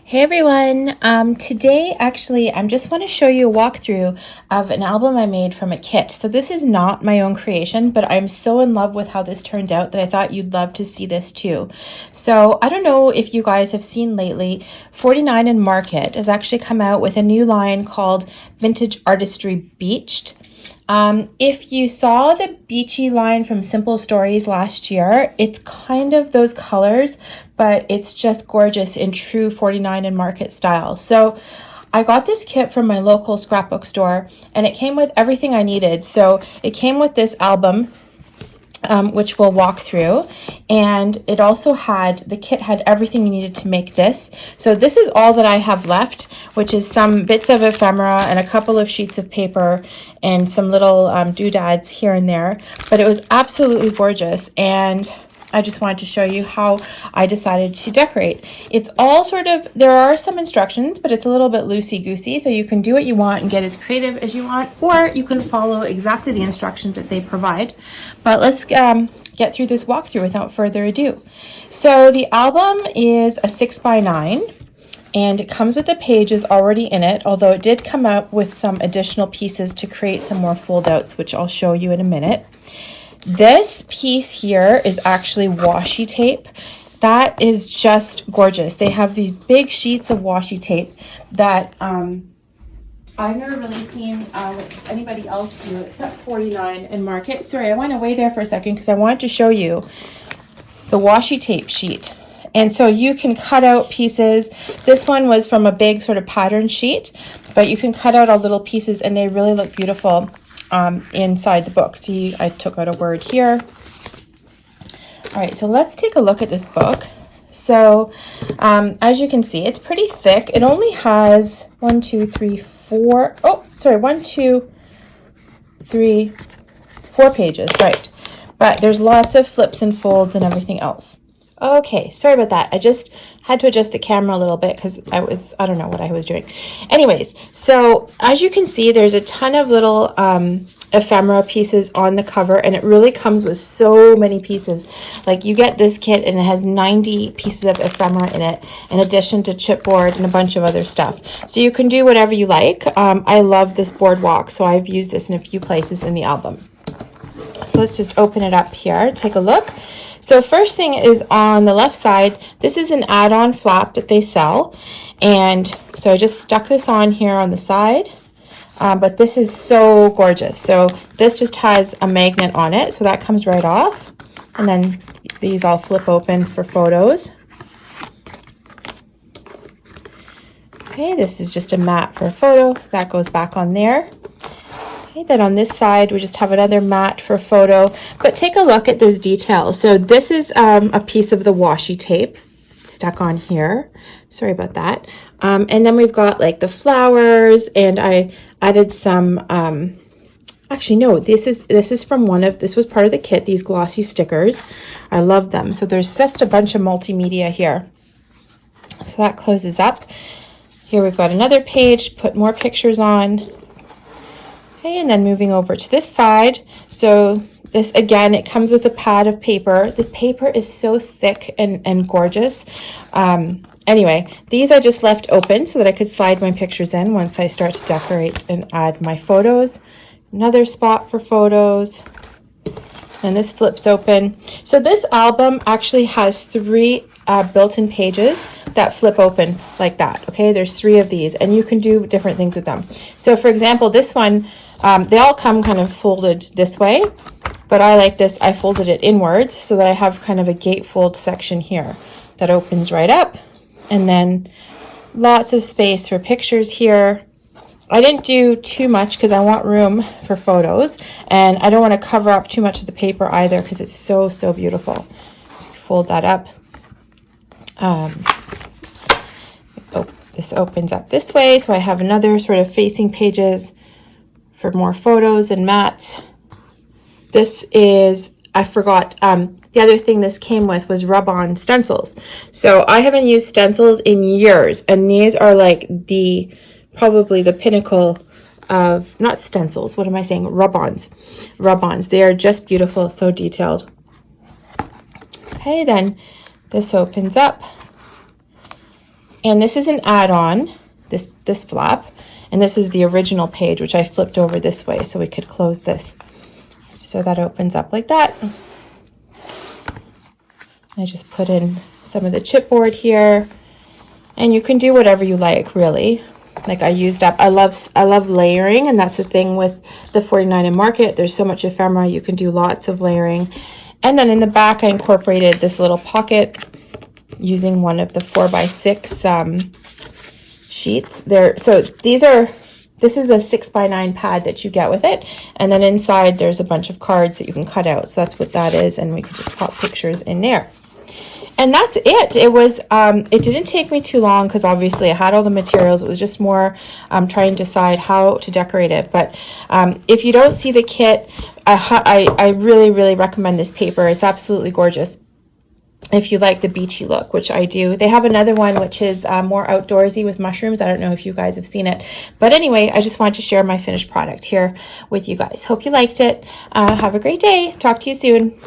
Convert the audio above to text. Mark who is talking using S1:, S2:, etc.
S1: Hey everyone, today actually I just want to show you a walkthrough of an album I made from a kit. So this is not my own creation, but I'm so in love with how this turned out that I thought you'd love to see this too. So I don't know if you guys have seen lately, 49 and Market has actually come out with a new line called Vintage Artistry Beached. If you saw the beachy line from Simple Stories last year, it's kind of those colors, but it's just gorgeous in true 49 and Market style. So I got this kit from my local scrapbook store and it came with everything I needed. So it came with this album, which we'll walk through, and it also had, the kit had everything you needed to make this. So this is all that I have left, which is some bits of ephemera and a couple of sheets of paper and some little doodads here and there, but it was absolutely gorgeous, and I just wanted to show you how I decided to decorate. It's all sort of, there are some instructions, but it's a little bit loosey-goosey, so you can do what you want and get as creative as you want, or you can follow exactly the instructions that they provide. But let's get through this walkthrough without further ado. So the album is a 6x9, and it comes with the pages already in it, although it did come out with some additional pieces to create some more fold-outs, which I'll show you in a minute. This piece here is actually washi tape. That is just gorgeous. They have these big sheets of washi tape that I've never really seen anybody else do except 49 and Market. Sorry, I went away there for a second because I wanted to show you the washi tape sheet. And so you can cut out pieces. This one was from a big sort of pattern sheet, but you can cut out all little pieces and they really look beautiful inside the book. See, I took out a word here. All right, so let's take a look at this book. So as you can see, it's pretty thick. It only has 4 pages, right? But there's lots of flips and folds and everything else. Okay, sorry about that. I just had to adjust the camera a little bit because I don't know what I was doing. Anyways, so as you can see, there's a ton of little ephemera pieces on the cover, and it really comes with so many pieces. Like, you get this kit and it has 90 pieces of ephemera in it, in addition to chipboard and a bunch of other stuff. So you can do whatever you like. I love this boardwalk, so I've used this in a few places in the album. So let's just open it up here, take a look. So first thing is on the left side, this is an add-on flap that they sell. And so I just stuck this on here on the side, but this is so gorgeous. So this just has a magnet on it, so that comes right off. And then these all flip open for photos. Okay, this is just a mat for a photo, so that goes back on there. Okay, then on this side, we just have another mat for photo, but take a look at this detail. So this is a piece of the washi tape stuck on here. Sorry about that. And then we've got like the flowers, and I added some, actually no, this is from this was part of the kit, these glossy stickers. I love them. So there's just a bunch of multimedia here. So that closes up. Here we've got another page, put more pictures on. Okay, and then moving over to this side. So this, again, it comes with a pad of paper. The paper is so thick and gorgeous. Anyway, these I just left open so that I could slide my pictures in once I start to decorate and add my photos. Another spot for photos. And this flips open. So this album actually has 3 built-in pages that flip open like that. Okay, there's 3 of these, and you can do different things with them. So for example, this one, they all come kind of folded this way, but I like this. I folded it inwards so that I have kind of a gatefold section here that opens right up, and then lots of space for pictures here. I didn't do too much because I want room for photos, and I don't want to cover up too much of the paper either because it's so beautiful. So you fold that up. This opens up this way, so I have another sort of facing pages for more photos and mats. This is, I forgot, the other thing this came with was rub-on stencils. So I haven't used stencils in years, and these are like probably the pinnacle of, not stencils, what am I saying? Rub-ons. Rub-ons. They are just beautiful, so detailed. Okay, then this opens up. And this is an add-on, this flap. And this is the original page, which I flipped over this way so we could close this. So that opens up like that. I just put in some of the chipboard here. And you can do whatever you like, really. Like I used up, I love layering, and that's the thing with the 49 and Market. There's so much ephemera, you can do lots of layering. And then in the back, I incorporated this little pocket using one of the 4x6 sheets there. So this is a 6x9 pad that you get with it. And then inside there's a bunch of cards that you can cut out. So that's what that is. And we can just pop pictures in there. And that's it. It was, it didn't take me too long because obviously I had all the materials. It was just more trying to decide how to decorate it. But if you don't see the kit, I really, really recommend this paper. It's absolutely gorgeous. If you like the beachy look, which I do. They have another one which is more outdoorsy with mushrooms. I don't know if you guys have seen it. But anyway, I just wanted to share my finished product here with you guys. Hope you liked it. Have a great day. Talk to you soon.